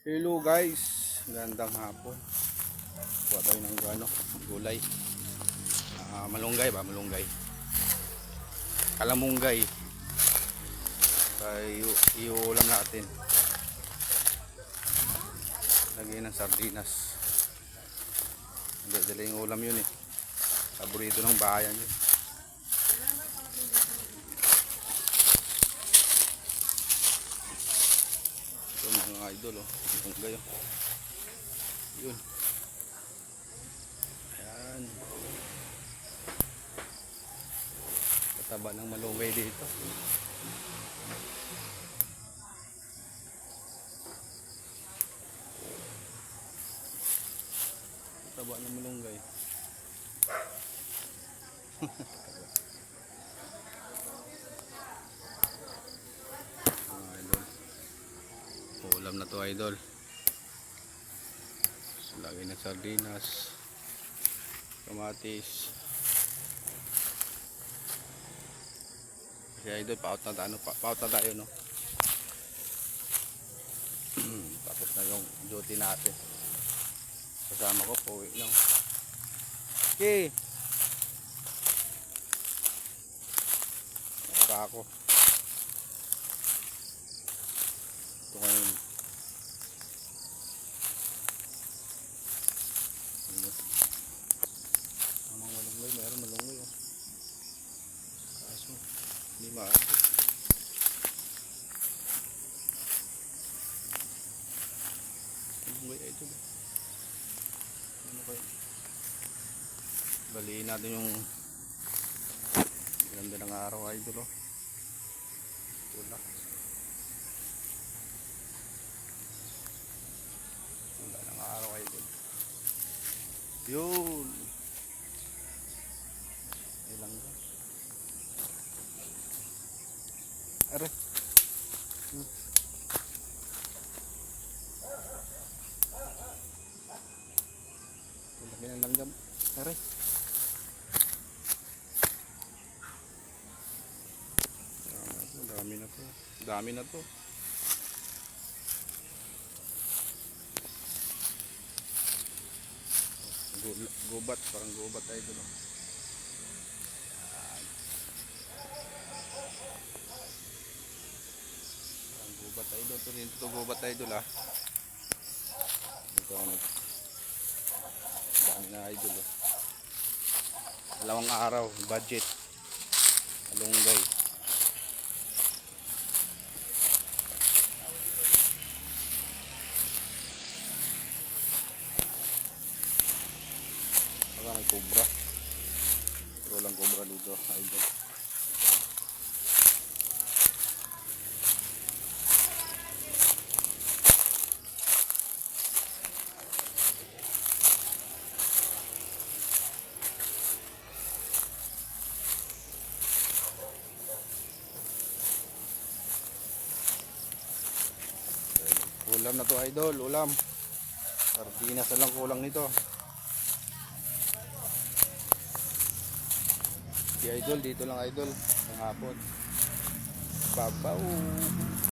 Hello guys, gandang hapon. Kuha tayo ng gulay. Malunggay ba? Malunggay. Kalamunggay. Tayo iulam natin. Lagyan ng sardinas. Dala yung ulam yun eh. Paborito ng bayan yun. Ito mga idol oh. Malunggay oh. Yun. Ayan. Kataba ng malunggay dito. Kataba ng malunggay. Idol. Ulam na to idol. Lagay ng sardinas, kamatis. Kasi idol, paut na tayo no. Tapos na yung duty natin. Kasama ko po lang. Okay. Naka ako. Ito ngayon. Amang malunggay, meron malunggay oh. Kaso, hindi maabot. Malunggay ito ba? Ano kayo? Baliin natin yung ganda ng araw idol oh. Wala. Wala ng araw idol. Yun. Ilang ba? Are. Laki ng langgam. Are. Dami na to. Dami na to. Gubat, parang gubat tayo doon. Parang gubat tayo doon. Ito gubat tayo doon ah. Ito ano. Dami na idol oh. Dalawang araw, budget. Malunggay. Baka may cobra. Pero lang cobra dito idol. Ulam na to idol, ulam. Sardinas na lang kulang nito. Si idol, dito lang idol. Ng hapon. Babaw.